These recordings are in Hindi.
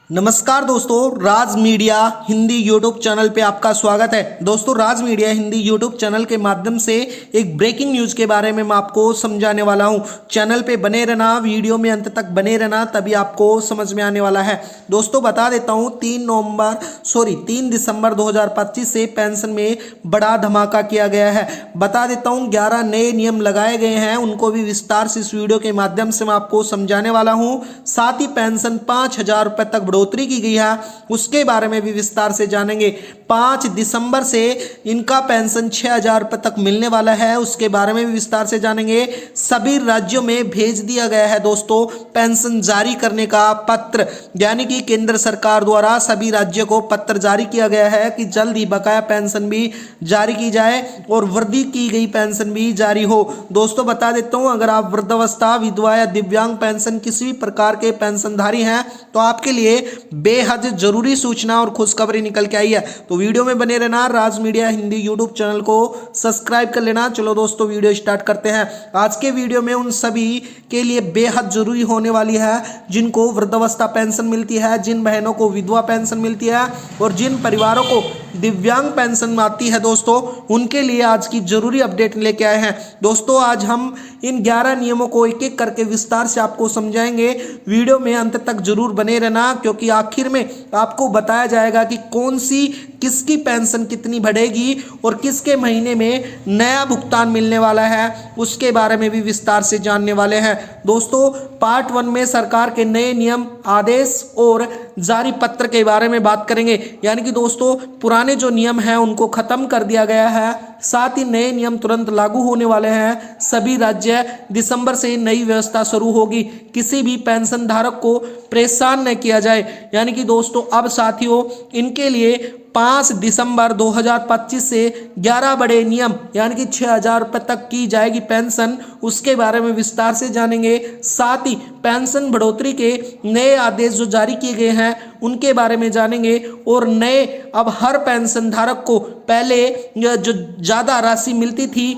नमस्कार दोस्तों, राज मीडिया हिंदी यूट्यूब चैनल पे आपका स्वागत है। दोस्तों, राज मीडिया हिंदी यूट्यूब चैनल के माध्यम से एक ब्रेकिंग न्यूज़ के बारे में मैं आपको समझाने वाला हूं। चैनल पे बने रहना, वीडियो में अंत तक बने रहना, तभी आपको समझ में आने वाला है। दोस्तों, बता देता हूं 3 दिसंबर 2025 से पेंशन में बड़ा धमाका किया गया है। बता देता हूँ 11 नए नियम लगाए गए हैं, उनको भी विस्तार से इस वीडियो के माध्यम से मैं आपको समझाने वाला हूँ। साथ ही पेंशन 5,000 रुपये तक बढ़ोतरी की गई है, उसके बारे में भी विस्तार से जानेंगे। 5 दिसंबर से इनका पेंशन 6,000 रुपये तक मिलने वाला है, उसके बारे में भी विस्तार से जानेंगे। सभी राज्यों में भेज दिया गया है दोस्तों पेंशन जारी करने का पत्र, यानी कि केंद्र सरकार द्वारा सभी राज्यों को पत्र जारी किया गया है कि जल्द ही बकाया पेंशन भी जारी की जाए और वृद्धि की गई पेंशन भी जारी हो। दोस्तों, बता देता हूं अगर आप वृद्धावस्था, विधवा या दिव्यांग पेंशन किसी भी प्रकार के पेंशनधारी हैं तो आपके लिए बेहद जरूरी सूचना और खुशखबरी निकल के आई है। तो वीडियो में बने रहना, राज मीडिया हिंदी यूट्यूब चैनल को सब्सक्राइब कर लेना। चलो दोस्तों, वीडियो स्टार्ट करते हैं। आज के वीडियो में उन सभी के लिए बेहद जरूरी होने वाली है जिनको वृद्धावस्था पेंशन मिलती है, जिन बहनों को विधवा पेंशन मिलती है और जिन परिवारों को दिव्यांग पेंशन आती है दोस्तों, उनके लिए आज की जरूरी अपडेट लेके आए हैं। दोस्तों, आज हम इन 11 नियमों को एक एक करके विस्तार से आपको समझाएंगे। वीडियो में अंत तक जरूर बने रहना, क्योंकि आखिर में आपको बताया जाएगा कि कौन सी किसकी पेंशन कितनी बढ़ेगी और किसके महीने में नया भुगतान मिलने वाला है, उसके बारे में भी विस्तार से जानने वाले हैं। दोस्तों, पार्ट 1 में सरकार के नए नियम, आदेश और जारी पत्र के बारे में बात करेंगे। यानी कि दोस्तों, पुराने जो नियम हैं उनको खत्म कर दिया गया है, साथ ही नए नियम तुरंत लागू होने वाले हैं। सभी राज्य दिसंबर से नई व्यवस्था शुरू होगी, किसी भी पेंशन धारक को परेशान न किया जाए। यानी कि दोस्तों, अब साथियों इनके लिए 5 दिसंबर 2025 से 11 बड़े नियम, यानी कि 6,000 रुपये तक की जाएगी पेंशन, उसके बारे में विस्तार से जानेंगे। साथ ही पेंशन बढ़ोतरी के नए आदेश जो जारी किए गए हैं उनके बारे में जानेंगे और नए अब हर पेंशन धारक को पहले जो ज़्यादा राशि मिलती थी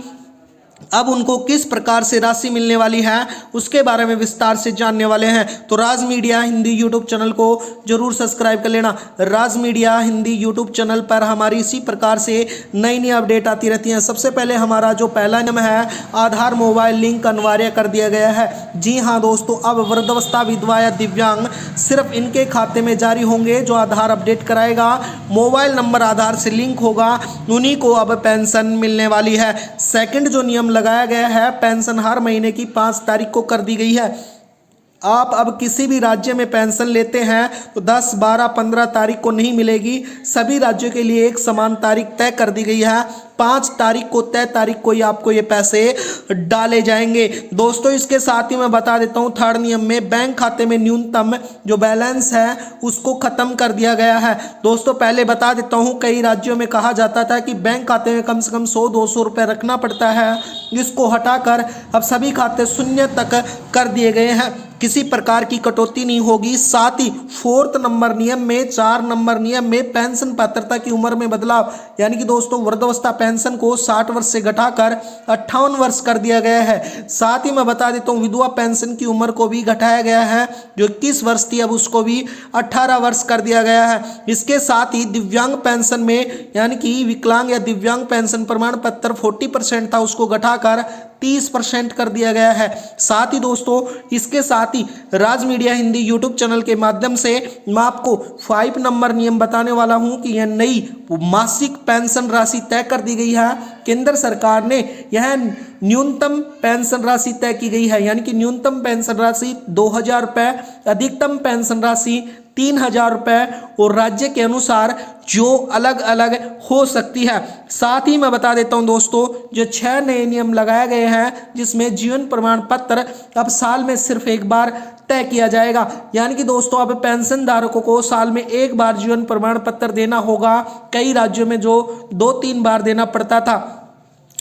अब उनको किस प्रकार से राशि मिलने वाली है, उसके बारे में विस्तार से जानने वाले हैं। तो राज मीडिया हिंदी यूट्यूब चैनल को जरूर सब्सक्राइब कर लेना। राज मीडिया हिंदी यूट्यूब चैनल पर हमारी इसी प्रकार से नई नई अपडेट आती रहती हैं। सबसे पहले हमारा जो पहला नियम है, आधार मोबाइल लिंक अनिवार्य कर दिया गया है। जी हाँ दोस्तों, अब वृद्धावस्था, विधवा या दिव्यांग सिर्फ इनके खाते में जारी होंगे जो आधार अपडेट कराएगा, मोबाइल नंबर आधार से लिंक होगा, उन्हीं को अब पेंशन मिलने वाली है। सेकंड जो नियम लगाया गया है, पेंशन हर महीने की 5 तारीख को कर दी गई है। आप अब किसी भी राज्य में पेंशन लेते हैं तो 10, 12, 15 तारीख को नहीं मिलेगी। सभी राज्यों के लिए एक समान तारीख तय कर दी गई है। 5 तारीख को, तय तारीख को ही आपको ये पैसे डाले जाएंगे। दोस्तों, इसके साथ ही मैं बता देता हूँ थर्ड नियम में बैंक खाते में न्यूनतम जो बैलेंस है उसको खत्म कर दिया गया है। दोस्तों, पहले बता देता हूँ कई राज्यों में कहा जाता था कि बैंक खाते में कम से कम 100-200 रुपये रखना पड़ता है, इसको हटाकर अब सभी खाते शून्य तक कर दिए गए हैं, किसी प्रकार की कटौती नहीं होगी। साथ ही 4 नंबर नियम में, 4 नंबर नियम में पेंशन पात्रता की उम्र में बदलाव, यानी कि दोस्तों वृद्धावस्था पेंशन को 60 वर्ष से घटाकर 58 वर्ष कर दिया गया है। साथ ही मैं बता देता हूँ विधवा पेंशन की उम्र को भी घटाया गया है, जो 21 वर्ष थी अब उसको भी 18 वर्ष कर दिया गया है। इसके साथ ही दिव्यांग पेंशन में, यानी कि विकलांग या दिव्यांग पेंशन प्रमाण पत्र 40% था, उसको घटाकर 30% कर दिया गया है। साथ ही दोस्तों, इसके साथ ही राज मीडिया हिंदी यूट्यूब चैनल के माध्यम से मैं आपको 5 नंबर नियम बताने वाला हूं कि यह नई मासिक पेंशन राशि तय कर दी गई है। केंद्र सरकार ने यह न्यूनतम पेंशन राशि तय की गई है, यानी कि न्यूनतम पेंशन राशि 2,000 रुपये, अधिकतम पेंशन राशि 3,000 रुपये और राज्य के अनुसार जो अलग अलग हो सकती है। साथ ही मैं बता देता हूं दोस्तों, जो 6 नए नियम लगाए गए हैं, जिसमें जीवन प्रमाण पत्र अब साल में सिर्फ एक बार तय किया जाएगा। यानी कि दोस्तों, अब पेंशन धारकों को साल में एक बार जीवन प्रमाण पत्र देना होगा। कई राज्यों में जो 2-3 बार देना पड़ता था,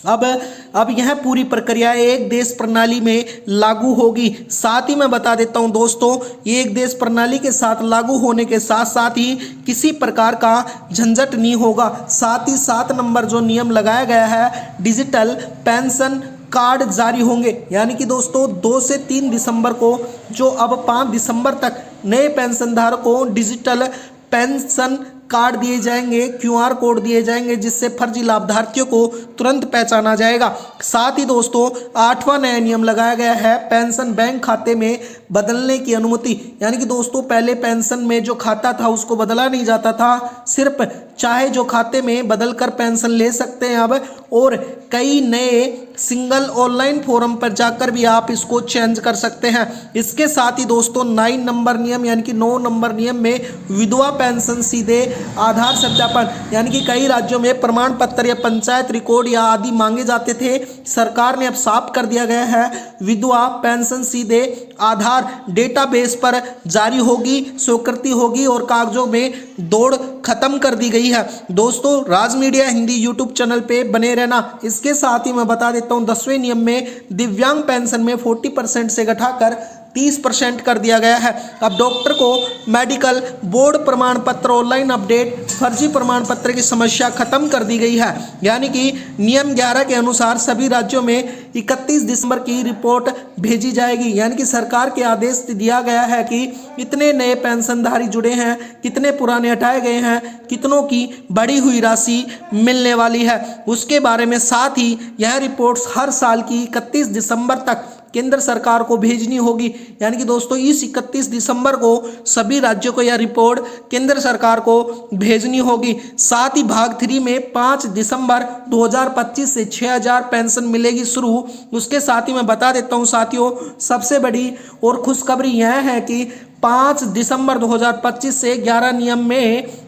अब यह पूरी प्रक्रिया एक देश प्रणाली में लागू होगी। साथ ही मैं बता देता हूं दोस्तों, ये एक देश प्रणाली के साथ लागू होने के साथ साथ ही किसी प्रकार का झंझट नहीं होगा। साथ ही 7 नंबर जो नियम लगाया गया है, डिजिटल पेंशन कार्ड जारी होंगे। यानी कि दोस्तों 2 से 3 दिसंबर को, जो अब 5 दिसंबर तक नए पेंशनधारकों को डिजिटल पेंशन कार्ड दिए जाएंगे, QR कोड दिए जाएंगे, जिससे फर्जी लाभार्थियों को तुरंत पहचाना जाएगा। साथ ही दोस्तों 8वां नया नियम लगाया गया है, पेंशन बैंक खाते में बदलने की अनुमति। यानी कि दोस्तों पहले पेंशन में जो खाता था उसको बदला नहीं जाता था, सिर्फ चाहे जो खाते में बदलकर पेंशन ले सकते हैं अब, और कई नए सिंगल ऑनलाइन फोरम पर जाकर भी आप इसको चेंज कर सकते हैं। इसके साथ ही दोस्तों 9 नंबर नियम यानी कि 9 नंबर नियम में विधवा पेंशन सीधे आधार सत्यापन, यानी कि कई राज्यों में प्रमाण पत्र या पंचायत रिकॉर्ड या आदि मांगे जाते थे, सरकार ने अब साफ कर दिया गया है विधवा पेंशन सीधे आधार डेटाबेस पर जारी होगी, स्वीकृति होगी और कागजों में दौड़ खत्म कर दी गई है। दोस्तों राज मीडिया हिंदी यूट्यूब चैनल पे बने रहना। इसके साथ ही मैं बता देता हूँ 10वें नियम में दिव्यांग पेंशन में 40% से घटाकर 30% कर दिया गया है। अब डॉक्टर को मेडिकल बोर्ड प्रमाण पत्र ऑनलाइन अपडेट, फर्जी प्रमाण पत्र की समस्या खत्म कर दी गई है। यानी कि नियम 11 के अनुसार सभी राज्यों में 31 दिसंबर की रिपोर्ट भेजी जाएगी। यानी कि सरकार के आदेश दिया गया है कि इतने नए पेंशनधारी जुड़े हैं, कितने पुराने हटाए गए हैं, कितनों की बढ़ी हुई राशि मिलने वाली है, उसके बारे में। साथ ही यह रिपोर्ट्स हर साल की 31 दिसंबर तक केंद्र सरकार को भेजनी होगी। यानी कि दोस्तों इस 31 दिसंबर को सभी राज्यों को यह रिपोर्ट केंद्र सरकार को भेजनी होगी। साथ ही भाग 3 में 5 दिसंबर 2025 से 6000 पेंशन मिलेगी शुरू। उसके साथ ही मैं बता देता हूं साथियों, सबसे बड़ी और खुशखबरी यह है कि 5 दिसंबर 2025 से 11 नियम में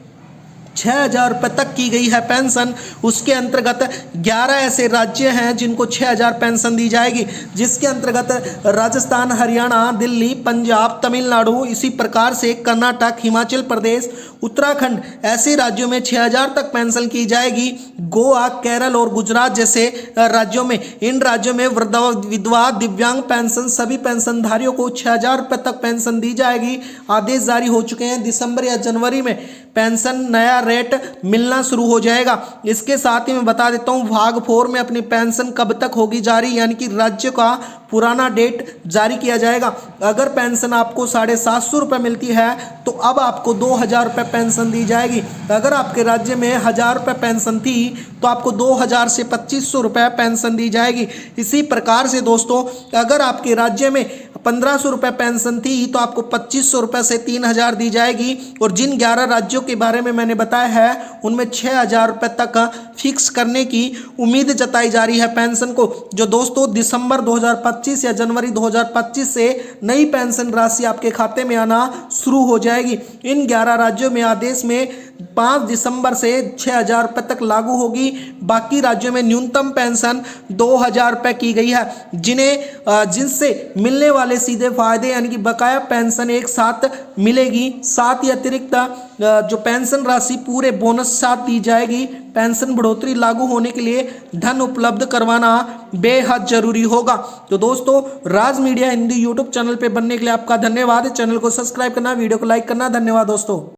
6000 रुपये तक की गई है पेंशन। उसके अंतर्गत 11 ऐसे राज्य हैं जिनको 6000 पेंशन दी जाएगी, जिसके अंतर्गत राजस्थान, हरियाणा, दिल्ली, पंजाब, तमिलनाडु, इसी प्रकार से कर्नाटक, हिमाचल प्रदेश, उत्तराखंड, ऐसे राज्यों में 6000 तक पेंशन की जाएगी। गोवा, केरल और गुजरात जैसे राज्यों में, इन राज्यों में वृद्धा, विधवा, दिव्यांग पेंशन सभी पेंशनधारियों को 6000 रुपये तक पेंशन दी जाएगी। आदेश जारी हो चुके हैं। दिसंबर या जनवरी में पेंशन नया रेट मिलना शुरू हो जाएगा। इसके साथ ही मैं बता देता हूं भाग 4 में अपनी पेंशन कब तक होगी जारी, यानी कि राज्य का पुराना डेट जारी किया जाएगा। अगर पेंशन आपको 750 रुपये मिलती है तो अब आपको 2000 रुपये पेंशन दी जाएगी। अगर आपके राज्य में 1000 रुपये पेंशन थी तो आपको 2000 से 2500 रुपये पेंशन दी जाएगी। इसी प्रकार से दोस्तों अगर आपके राज्य में 1500 रुपये पेंशन थी तो आपको 2500 रुपये से 3000 दी जाएगी। और जिन 11 राज्यों के बारे में मैंने बताया है उनमें 6000 रुपये तक फिक्स करने की उम्मीद जताई जा रही है पेंशन को, जो दोस्तों दिसंबर 2025 या जनवरी 2025 से नई पेंशन राशि आपके खाते में आना शुरू हो जाएगी। इन 11 राज्यों में आदेश में 5 दिसंबर से 6000 रुपये तक लागू होगी। बाकी राज्यों में न्यूनतम पेंशन 2000 रुपये की गई है, जिनसे मिलने वाले सीधे फायदे यानी कि बकाया पेंशन एक साथ मिलेगी। साथ ही अतिरिक्त जो पेंशन राशि पूरे बोनस साथ दी जाएगी। पेंशन बढ़ोतरी लागू होने के लिए धन उपलब्ध करवाना बेहद जरूरी होगा। तो दोस्तों राज मीडिया हिंदी यूट्यूब चैनल पे बनने के लिए आपका धन्यवाद। चैनल को सब्सक्राइब करना, वीडियो को लाइक करना। धन्यवाद दोस्तों।